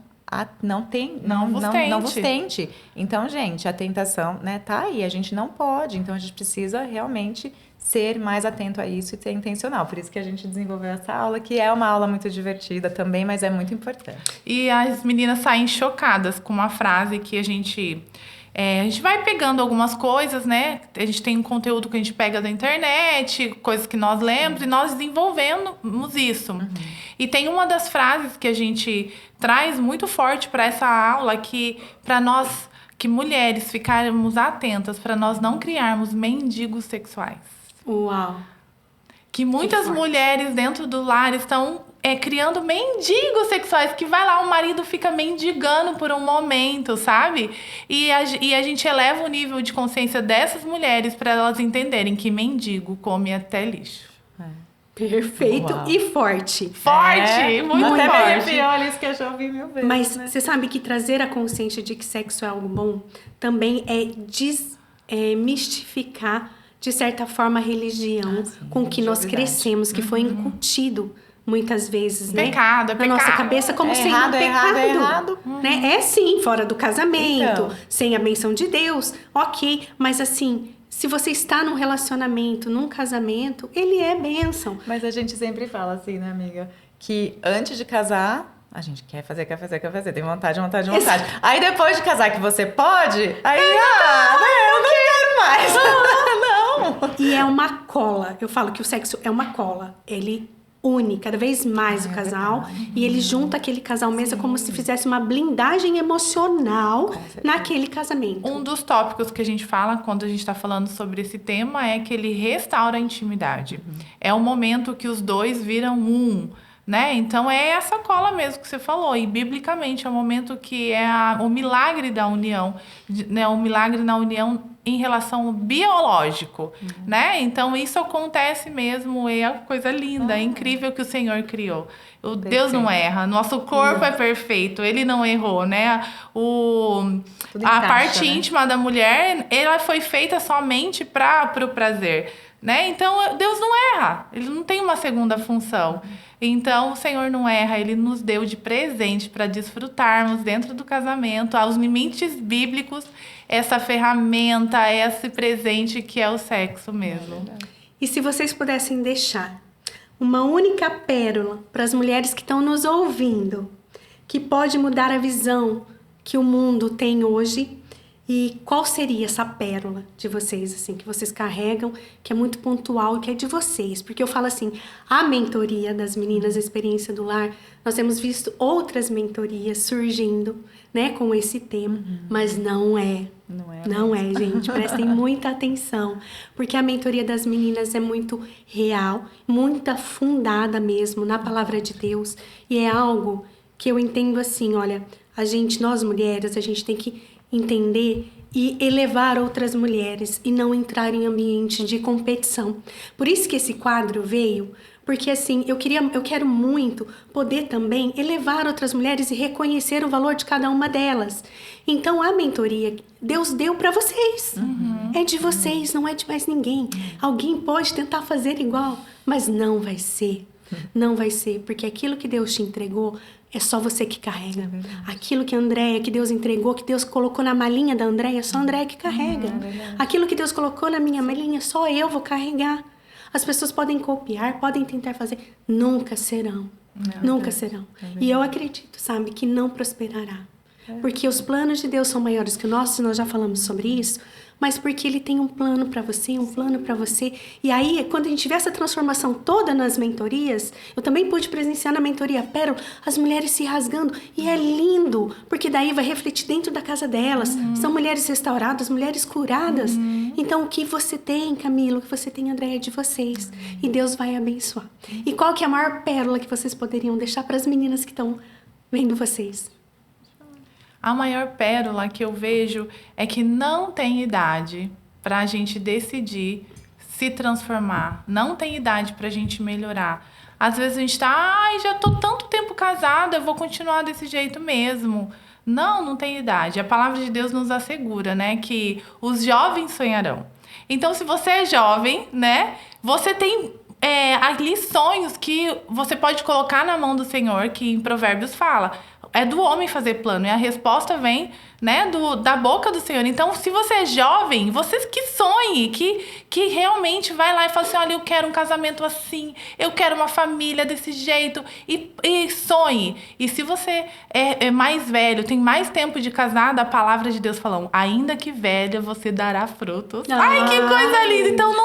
vos tente. Então, gente, a tentação, né, tá aí, a gente não pode. Então, a gente precisa realmente ser mais atento a isso e ser intencional. Por isso que a gente desenvolveu essa aula, que é uma aula muito divertida também, mas é muito importante. E as meninas saem chocadas com uma frase que a gente vai pegando algumas coisas, né? A gente tem um conteúdo que a gente pega da internet, coisas que nós lemos, e nós desenvolvemos isso. E tem uma das frases que a gente traz muito forte para essa aula, que para nós, que mulheres, ficarmos atentas para nós não criarmos mendigos sexuais. Uau! Que muitas mulheres dentro do lar estão criando mendigos sexuais, que vai lá, o marido fica mendigando por um momento, sabe? E a gente eleva o nível de consciência dessas mulheres para elas entenderem que mendigo come até lixo. Perfeito. Uau. E forte. Forte! Muito até forte. me arrepiou, olha isso que eu já ouvi mil vezes. Mas né? você sabe que trazer a consciência de que sexo é algo bom também é desmistificar, de certa forma, a religião com que nós crescemos, que foi incutido muitas vezes, né? Pecado, é na nossa pecado. cabeça como É sendo errado, um é pecado. errado, é errado. Né? É sim, fora do casamento, Então. sem a benção de Deus, ok. Mas assim, se você está num relacionamento, num casamento, ele é bênção. Mas a gente sempre fala assim, né, amiga? Que antes de casar, a gente quer fazer. Tem vontade. Aí depois de casar que você pode, aí, eu não quero mais. Não. E é uma cola. Eu falo que o sexo é uma cola. Ele une cada vez mais o casal. E ele junta aquele casal mesmo como se fizesse uma blindagem emocional naquele casamento. Um dos tópicos que a gente fala quando a gente está falando sobre esse tema é que ele restaura a intimidade. É o momento que os dois viram um, né? Então é essa cola mesmo que você falou. E biblicamente é o momento que é o milagre da união, né? O milagre na união em relação ao biológico, né? Então isso acontece mesmo, é a coisa linda, é incrível que o Senhor criou. O Deus não erra, nosso corpo é perfeito, ele não errou, né? A parte íntima da mulher, ela foi feita somente para o prazer, né? Então Deus não erra, ele não tem uma segunda função. Então o Senhor não erra, ele nos deu de presente para desfrutarmos dentro do casamento, aos limites bíblicos, essa ferramenta, esse presente que é o sexo mesmo. E se vocês pudessem deixar uma única pérola para as mulheres que estão nos ouvindo, que pode mudar a visão que o mundo tem hoje, e qual seria essa pérola de vocês, assim, que vocês carregam, que é muito pontual, que é de vocês? Porque eu falo assim, a mentoria das meninas, a experiência do lar, nós temos visto outras mentorias surgindo, né, com esse tema, mas não é, gente, prestem muita atenção, porque a mentoria das meninas é muito real, muito fundada mesmo na palavra de Deus, e é algo que eu entendo assim, olha, nós mulheres, a gente tem que entender e elevar outras mulheres e não entrar em ambiente de competição. Por isso que esse quadro veio, porque assim, eu quero muito poder também elevar outras mulheres e reconhecer o valor de cada uma delas. Então a mentoria Deus deu para vocês. É de vocês, não é de mais ninguém. Alguém pode tentar fazer igual, mas não vai ser. Não vai ser, porque aquilo que Deus te entregou é só você que carrega. Aquilo que a Andréia, que Deus entregou, que Deus colocou na malinha da Andréia, é só a Andréia que carrega. Aquilo que Deus colocou na minha malinha, só eu vou carregar. As pessoas podem copiar, podem tentar fazer, nunca serão. Nunca serão. E eu acredito, sabe, que não prosperará. Porque os planos de Deus são maiores que os nossos, nós já falamos sobre isso, mas porque Ele tem um plano para você, um plano para você. E aí, quando a gente vê essa transformação toda nas mentorias, eu também pude presenciar na mentoria Pérola, as mulheres se rasgando, e é lindo, porque daí vai refletir dentro da casa delas. São mulheres restauradas, mulheres curadas. Então, o que você tem, Camila, o que você tem, Andréia, é de vocês. E Deus vai abençoar. E qual que é a maior pérola que vocês poderiam deixar para as meninas que estão vendo vocês? A maior pérola que eu vejo é que não tem idade para a gente decidir se transformar. Não tem idade para a gente melhorar. Às vezes a gente tá, já tô tanto tempo casada, eu vou continuar desse jeito mesmo. Não tem idade. A palavra de Deus nos assegura, né, que os jovens sonharão. Então, se você é jovem, né, você tem ali sonhos que você pode colocar na mão do Senhor, que em Provérbios fala. É do homem fazer plano, e a resposta vem, né, da boca do Senhor. Então, se você é jovem, você que sonhe, que realmente vai lá e fala assim, olha, eu quero um casamento assim, eu quero uma família desse jeito, e sonhe. E se você é mais velho, tem mais tempo de casada, a palavra de Deus falando, ainda que velha, você dará frutos. Ai, que coisa linda! Então,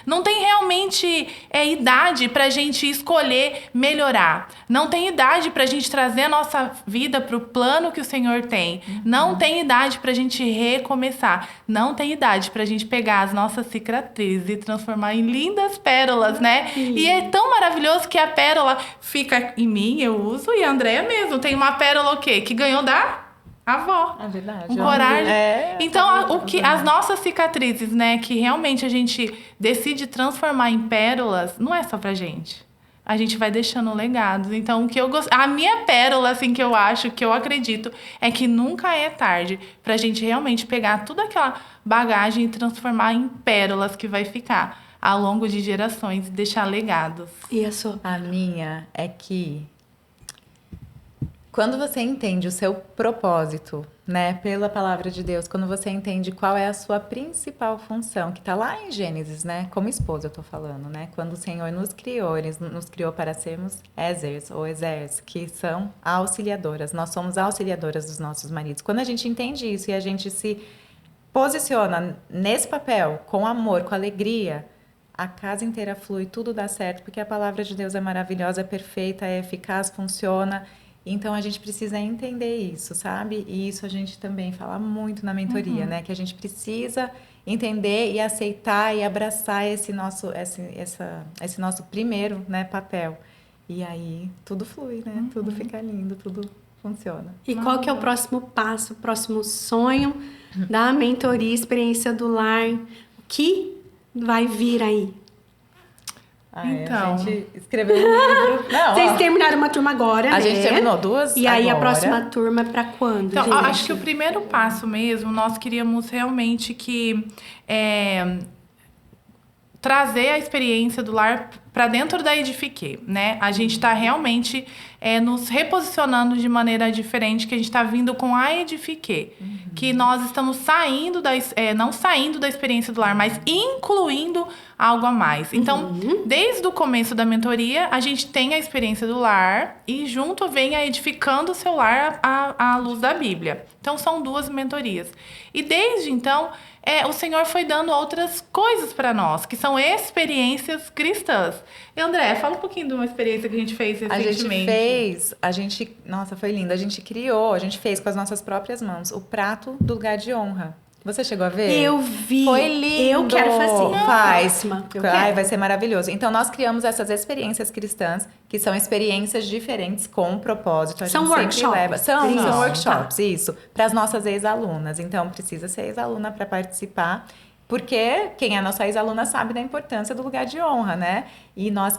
não tem realmente idade pra gente escolher melhorar. Não tem idade pra gente trazer a nossa vida pro plano que o Senhor tem. Não tem idade pra gente recomeçar. Não tem idade pra gente pegar as nossas cicatrizes e transformar em lindas pérolas, né? E é tão maravilhoso que a pérola fica em mim, eu uso, e a Andréia mesmo. Tem uma pérola o quê? Que ganhou da avó. É verdade. Um coragem. Então, as nossas cicatrizes, né, que realmente a gente decide transformar em pérolas, não é só pra gente. A gente vai deixando legados. Então, a minha pérola, assim, que eu acho, que eu acredito, é que nunca é tarde pra gente realmente pegar toda aquela bagagem e transformar em pérolas que vai ficar ao longo de gerações e deixar legados. E a sua? A minha é que quando você entende o seu propósito, né, pela palavra de Deus, quando você entende qual é a sua principal função, que está lá em Gênesis, né, como esposa eu tô falando, né, quando o Senhor nos criou, Ele nos criou para sermos Ezers, ou Ezers, que são auxiliadoras, nós somos auxiliadoras dos nossos maridos. Quando a gente entende isso e a gente se posiciona nesse papel, com amor, com alegria, a casa inteira flui, tudo dá certo, porque a palavra de Deus é maravilhosa, é perfeita, é eficaz, funciona. Então, a gente precisa entender isso, sabe? E isso a gente também fala muito na mentoria, né? Que a gente precisa entender e aceitar e abraçar esse nosso primeiro, né, papel. E aí, tudo flui, né? Tudo fica lindo, tudo funciona. E qual que é o próximo passo, o próximo sonho da mentoria Experiência do Lar? O que vai vir aí? Então, a gente escreveu um livro. Não, Vocês terminaram uma turma agora, a né? gente terminou duas E aí agora. a próxima turma é pra quando, Então, gente? acho que o primeiro passo mesmo, nós queríamos realmente trazer a experiência do lar para dentro da Edifique, né? A gente está realmente nos reposicionando de maneira diferente, que a gente está vindo com a Edifique, que nós estamos saindo não saindo da experiência do lar, mas incluindo algo a mais. Então, desde o começo da mentoria, a gente tem a experiência do lar e junto vem a Edificando o Seu Lar à luz da Bíblia. Então, são duas mentorias. E desde então, o Senhor foi dando outras coisas para nós, que são experiências cristãs. E André, fala um pouquinho de uma experiência que a gente fez recentemente. Nossa, foi lindo. A gente fez com as nossas próprias mãos o prato do lugar de honra. Você chegou a ver? Eu vi. Foi lindo. Eu quero fazer. Faz. Eu quero. Vai ser maravilhoso. Então, nós criamos essas experiências cristãs, que são experiências diferentes com um propósito. São workshops. São workshops, isso. Para as nossas ex-alunas. Então, precisa ser ex-aluna para participar. Porque quem é nossa ex-aluna sabe da importância do lugar de honra, né? E nós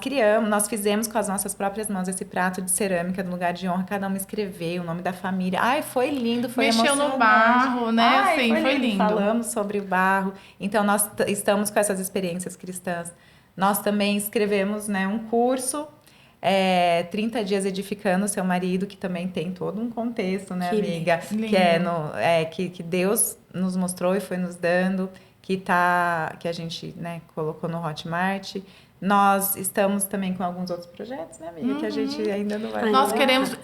fizemos com as nossas próprias mãos esse prato de cerâmica do lugar de honra. Cada uma escreveu o nome da família. Ai, foi lindo, foi emocionante. Mexeu no barro, né? Ai, foi lindo. Falamos sobre o barro. Então, nós estamos com essas experiências cristãs. Nós também escrevemos, né, um curso, 30 dias edificando o seu marido, que também tem todo um contexto, né, amiga? Que Deus nos mostrou e foi nos dando, que a gente, né, colocou no Hotmart. Nós estamos também com alguns outros projetos, né, amiga? Que a gente ainda não vai Nós falar. queremos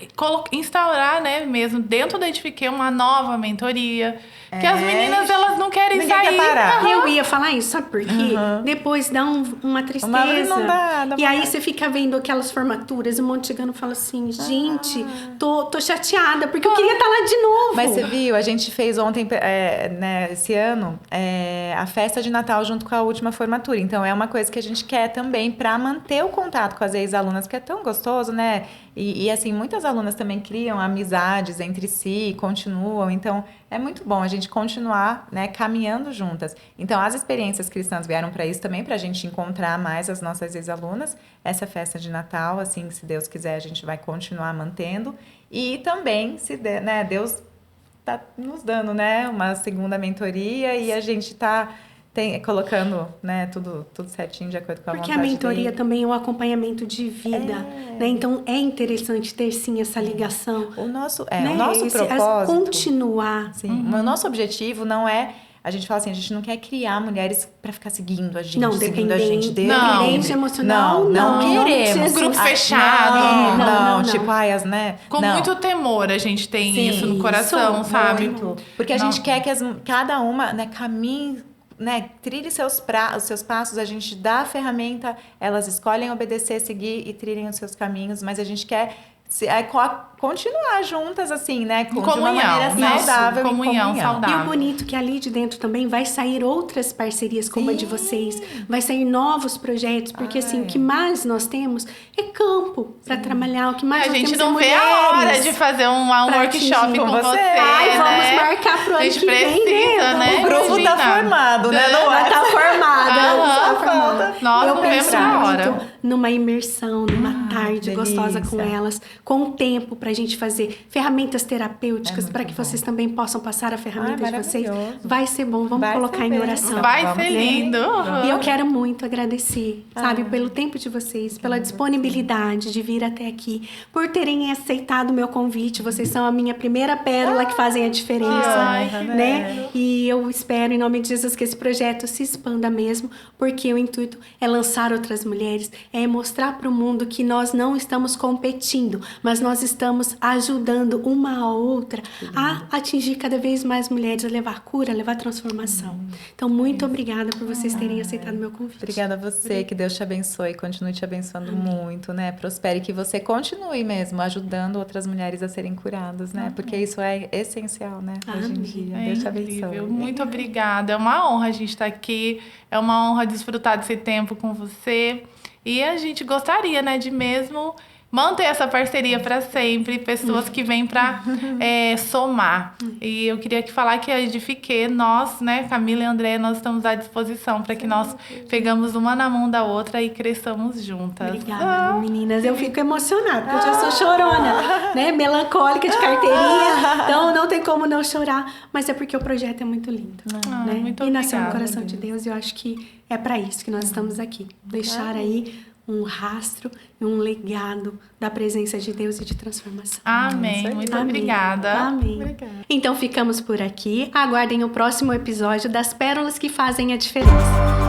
instaurar, né, mesmo dentro da Edifiquei uma nova mentoria. Que as meninas, elas não querem Ninguém sair. quer parar. Eu ia falar isso, sabe por quê? Depois dá uma tristeza. Não dá e aí vontade. você fica vendo aquelas formaturas, um monte chegando e fala assim, gente, tô chateada, porque eu queria estar lá de novo. Mas você viu, a gente fez ontem, né, esse ano, a festa de Natal junto com a última formatura. Então, é uma coisa que a gente quer também para manter o contato com as ex-alunas, porque é tão gostoso, né? E assim, muitas alunas também criam amizades entre si, continuam. Então, é muito bom a gente continuar, né, caminhando juntas. Então, as experiências cristãs vieram para isso também, para a gente encontrar mais as nossas ex-alunas. Essa festa de Natal, assim, se Deus quiser, a gente vai continuar mantendo. E também, né, Deus tá nos dando, né, uma segunda mentoria e a gente tá colocando, né, tudo certinho de acordo com a Porque a vontade mentoria dele. também é um acompanhamento de vida, né? Então é interessante ter sim essa ligação. O nosso Esse- propósito, continuar. sim, o nosso objetivo não é, a gente fala assim, a gente não quer criar mulheres para ficar seguindo a gente, Não, seguindo a gente, dependente emocional, não queremos. Um grupo Ah, fechado. não. Tipo, né? Com não. muito temor a gente tem Sim, isso no coração, isso, sabe? muito. Porque a Não. gente quer que cada uma, né, caminhe, né, trilhe os seus passos, a gente dá a ferramenta, elas escolhem obedecer, seguir e trilhem os seus caminhos, mas a gente quer continuar juntas, assim, né? De uma maneira né? saudável. em Comunhão E saudável. o bonito é que ali de dentro também vai sair outras parcerias como a de vocês, vai sair novos projetos, porque assim, o que mais nós temos é campo para trabalhar, o que mais A nós gente temos não é vê a hora mulheres. de fazer um pra workshop atingir com com você, você. Ai, vamos né? marcar pro A ano gente que vem, precisa, né? O grupo tá Imagina. formado, né? Não Ela é? tá formada, Aham. tá formada. Nossa, eu não penso vemos a hora. muito numa imersão, numa tarde gostosa com delícia. elas, com tempo pra gente fazer ferramentas terapêuticas para que vocês também possam passar a ferramenta de vocês. maravilhoso. Vai ser bom, vamos Vai colocar ser em bem. oração. Vai Vamos ser ver. lindo. E eu quero muito agradecer, sabe, pelo tempo de vocês, pela disponibilidade de vir até aqui, por terem aceitado o meu convite. Vocês são a minha primeira pérola que fazem a diferença, Ai, que né? E eu espero, em nome de Jesus, que esse projeto se expanda mesmo, porque o intuito é lançar outras mulheres, é mostrar para o mundo que nós não estamos competindo, mas nós estamos ajudando uma a outra a atingir cada vez mais mulheres, a levar cura, a levar transformação. Então, muito obrigada por vocês terem aceitado meu convite. Obrigada a você, que Deus te abençoe, continue te abençoando muito, né? Prospere, que você continue mesmo ajudando outras mulheres a serem curadas, né? Porque isso é essencial, né? Hoje em Amém. dia. É Deus te incrível. abençoe. Muito obrigada. É uma honra a gente estar aqui. É uma honra desfrutar desse tempo com você. E a gente gostaria, né, de mesmo manter essa parceria para sempre. Pessoas que vêm para somar. E eu queria falar que a Edifiquei, nós, né, Camila e André, nós estamos à disposição para que nós pegamos uma na mão da outra e cresçamos juntas. Obrigada, meninas. Eu fico emocionada, porque eu já sou chorona, né? Melancólica de carteirinha. Então, não tem como não chorar. Mas é porque o projeto é muito lindo, né? muito E nasceu no obrigada, coração de Deus. E eu acho que é para isso que nós estamos aqui. Deixar aí um rastro e um legado da presença de Deus e de transformação. Amém. Muito Amém. obrigada. Amém. Então, ficamos por aqui. Aguardem o próximo episódio das Pérolas que Fazem a Diferença.